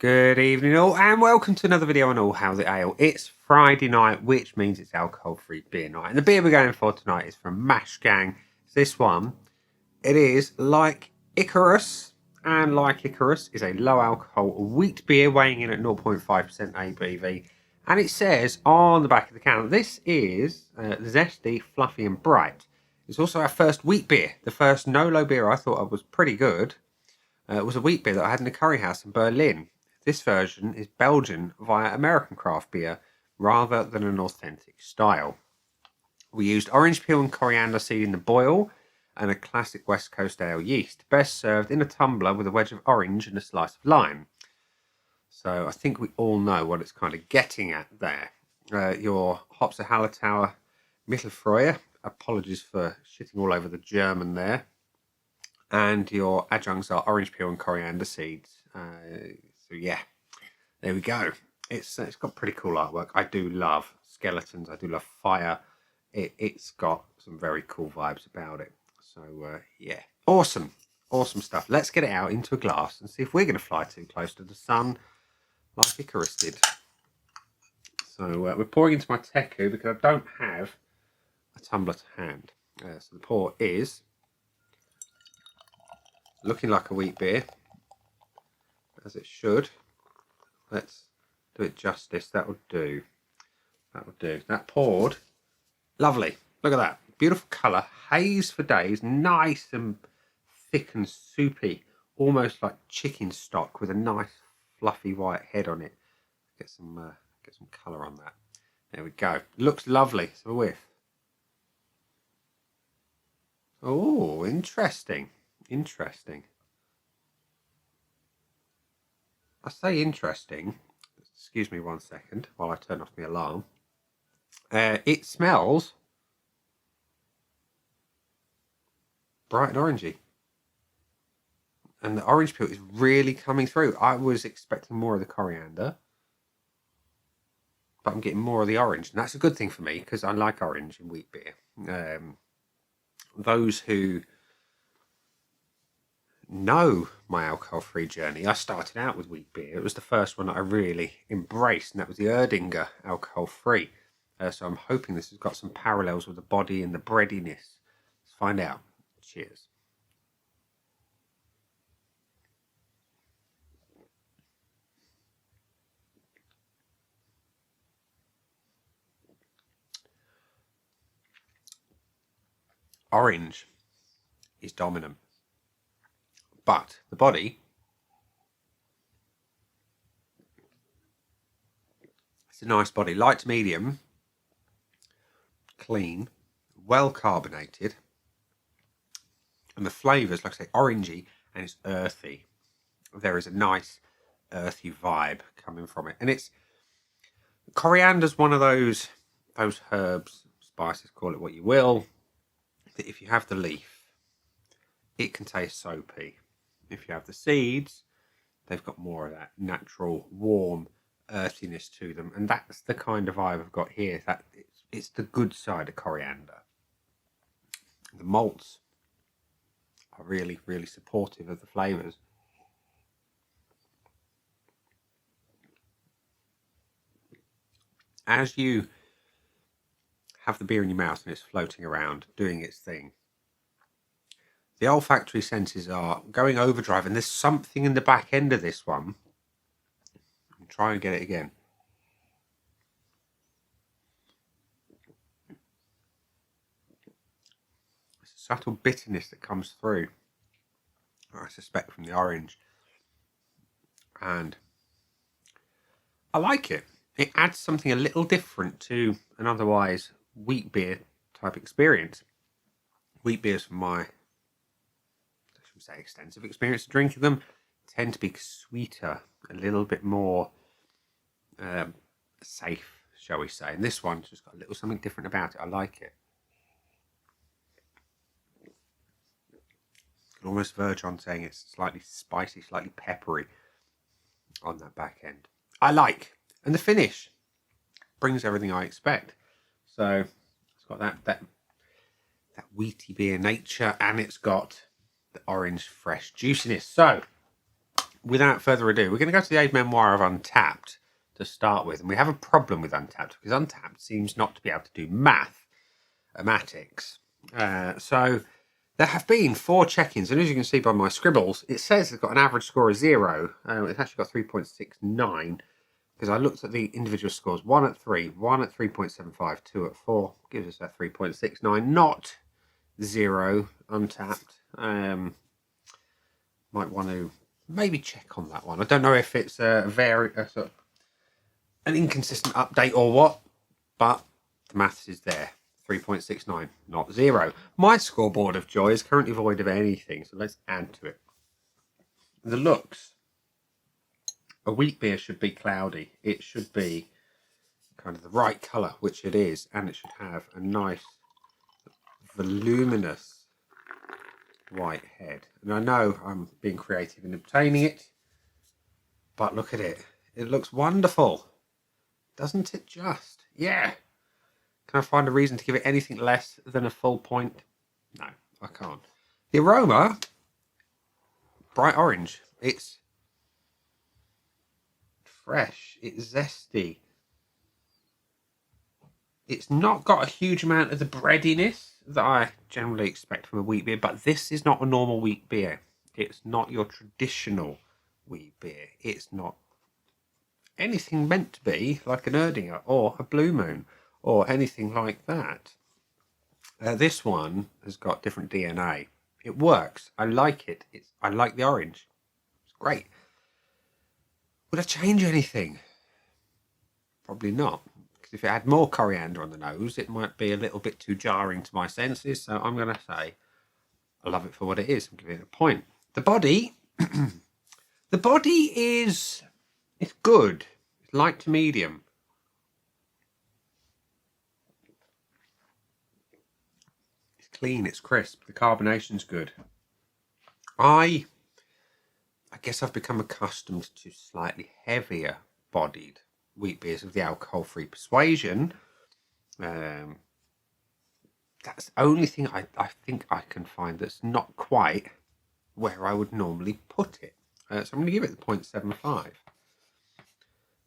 Good evening all and welcome to another video on All How's It Ale. It's Friday night, which means it's alcohol-free beer night. And the beer we're going for tonight is from Mash Gang. It's this one. It is like Icarus, and like Icarus is a low alcohol wheat beer weighing in at 0.5% ABV. And it says on the back of the can, this is zesty, fluffy and bright. It's also our first wheat beer. The first no-low beer I thought was pretty good. It was a wheat beer that I had in a curry house in Berlin. This version is Belgian via American craft beer rather than an authentic style. We used orange peel and coriander seed in the boil and a classic West Coast ale yeast, best served in a tumbler with a wedge of orange and a slice of lime. So I think we all know what it's kind of getting at there. Your hops are Hallertauer Mittelfreuer. Apologies for shitting all over the German there. And your adjuncts are orange peel and coriander seeds. So yeah, there we go. It's got pretty cool artwork. I do love skeletons. I do love fire. It's got some very cool vibes about it. So yeah, awesome stuff. Let's get it out into a glass and see if we're going to fly too close to the sun like Icarus did. So we're pouring into my teku because I don't have a tumbler to hand. So the pour is looking like a wheat beer, as it should. Let's do it justice. That will do. That poured. Lovely. Look at that. Beautiful colour. Haze for days. Nice and thick and soupy. Almost like chicken stock with a nice fluffy white head on it. Get some colour on that. There we go. Looks lovely. So a whiff. Oh, interesting. I say interesting. Excuse me 1 second while I turn off the alarm. It smells bright and orangey. And the orange peel is really coming through. I was expecting more of the coriander, but I'm getting more of the orange. And that's a good thing for me because I like orange in wheat beer. Those who know my alcohol-free journey, I started out with wheat beer. It was the first one that I really embraced, and that was the Erdinger alcohol-free. So I'm hoping this has got some parallels with the body and the breadiness. Let's find out. Cheers. Orange is dominant. But the body, it's a nice body, light to medium, clean, well carbonated, and the flavours, like I say, orangey, and it's earthy. There is a nice earthy vibe coming from it, and it's coriander's one of those herbs, spices, call it what you will, that if you have the leaf, it can taste soapy. If you have the seeds, they've got more of that natural, warm earthiness to them. And that's the kind of vibe I've got here. That it's the good side of coriander. The malts are really, really supportive of the flavours. As you have the beer in your mouth and it's floating around, doing its thing, the olfactory senses are going overdrive, and there's something in the back end of this one. I'll try and get it again. It's a subtle bitterness that comes through, I suspect from the orange. And I like it. It adds something a little different to an otherwise wheat beer type experience. Wheat beers, from my say extensive experience of drinking them, tend to be sweeter, a little bit more safe, shall we say. And this one's just got a little something different about it. I like it. Can almost verge on saying it's slightly spicy, slightly peppery on that back end. I like. And the finish brings everything I expect. So it's got that wheaty beer nature, and it's got the orange fresh juiciness. So without further ado, we're going to go to the aid memoir of Untapped to start with. And we have a problem with Untapped because Untapped seems not to be able to do mathematics. So there have been 4 check-ins, and as you can see by my scribbles, it says it's got an average score of 0. It's actually got 3.69 because I looked at the individual scores. 1 at 3, 1 at 3.75, 2 at 4 gives us a 3.69. Not 0 Untapped. Might want to maybe check on that one. I don't know if it's an inconsistent update or what, but the maths is there. 3.69, not 0. My scoreboard of joy is currently void of anything, so let's add to it. The looks. A wheat beer should be cloudy. It should be kind of the right colour, which it is, and it should have a nice, voluminous white head. And I know I'm being creative in obtaining it, but look at it. It looks wonderful. Doesn't it just? Yeah. Can I find a reason to give it anything less than a full point? No, I can't. The aroma, bright orange. It's fresh. It's zesty. It's not got a huge amount of the breadiness that I generally expect from a wheat beer, but this is not a normal wheat beer. It's not your traditional wheat beer. It's not anything meant to be like an Erdinger or a Blue Moon or anything like that. This one has got different DNA. It works. I like it. I like the orange. It's great. Would I change anything? Probably not. If it had more coriander on the nose, it might be a little bit too jarring to my senses. So I'm going to say I love it for what it is. I'm giving it a point. The body, the body it's good. It's light to medium. It's clean. It's crisp. The carbonation's good. I guess I've become accustomed to slightly heavier bodied wheat beers of the alcohol-free persuasion. That's the only thing I think I can find that's not quite where I would normally put it. So I'm going to give it the 0.75.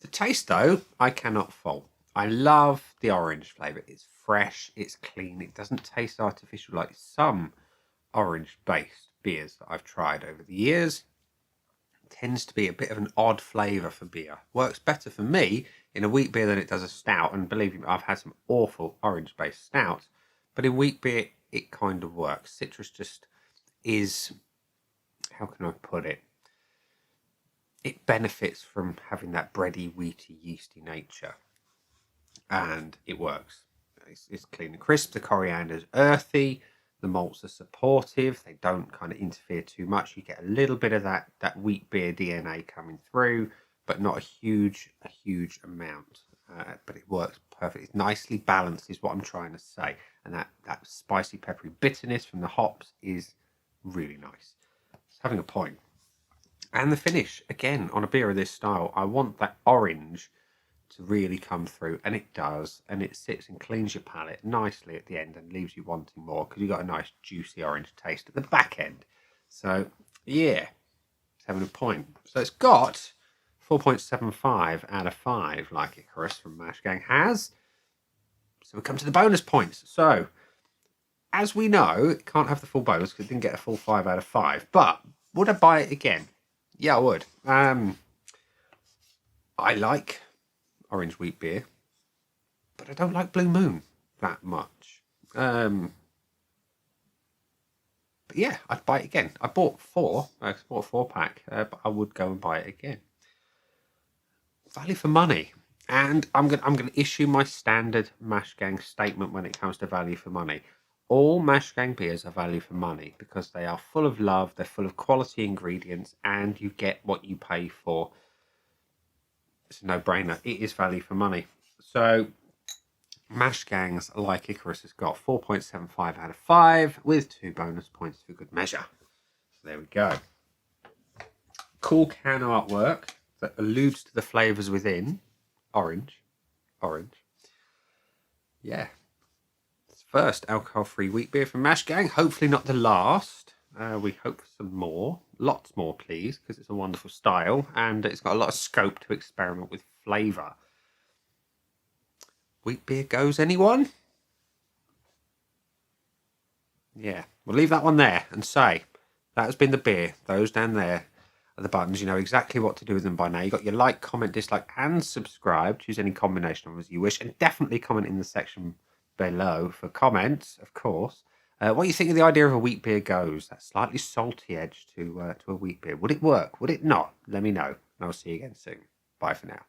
The taste, though, I cannot fault. I love the orange flavour. It's fresh, it's clean, it doesn't taste artificial like some orange-based beers that I've tried over the years. Tends to be a bit of an odd flavour for beer. Works better for me in a wheat beer than it does a stout. And believe me, I've had some awful orange-based stouts. But in wheat beer, it kind of works. Citrus just is, how can I put it? It benefits from having that bready, wheaty, yeasty nature. And it works. It's clean and crisp. The coriander's earthy. The malts are supportive. They don't kind of interfere too much. You get a little bit of that wheat beer DNA coming through, but not a huge amount. But it works perfect. It's nicely balanced is what I'm trying to say. And that spicy, peppery bitterness from the hops is really nice. It's having a point. And the finish, again, on a beer of this style, I want that orange to really come through, and it does, and it sits and cleans your palate nicely at the end and leaves you wanting more because you've got a nice juicy orange taste at the back end. So yeah, it's having a point. So it's got 4.75 out of 5 like Icarus from Mash Gang has. So we come to the bonus points. So as we know, it can't have the full bonus because it didn't get a full 5 out of 5, but would I buy it again? Yeah, I would. I like orange wheat beer, but I don't like Blue Moon that much. But yeah, I'd buy it again. I bought 4. I bought a 4-pack, but I would go and buy it again. Value for money, and I'm gonna issue my standard Mash Gang statement when it comes to value for money. All Mash Gang beers are value for money because they are full of love. They're full of quality ingredients, and you get what you pay for. It's a no-brainer. It is value for money. So Mash Gangs like Icarus has got 4.75 out of 5 with 2 bonus points for good measure. So there we go. Cool can artwork that alludes to the flavours within. Orange. Yeah. It's first alcohol-free wheat beer from Mash Gang. Hopefully not the last. We hope for some more. lots more, please, because it's a wonderful style and it's got a lot of scope to experiment with flavour. Wheat beer goes, anyone? Yeah, we'll leave that one there and say that has been the beer. Those down there are the buttons. You know exactly what to do with them by now. You got your like, comment, dislike, and subscribe. Choose any combination of them as you wish, and definitely comment in the section below for comments, of course. What you think of the idea of a wheat beer goes? That slightly salty edge to a wheat beer. Would it work? Would it not? Let me know, and I'll see you again soon. Bye for now.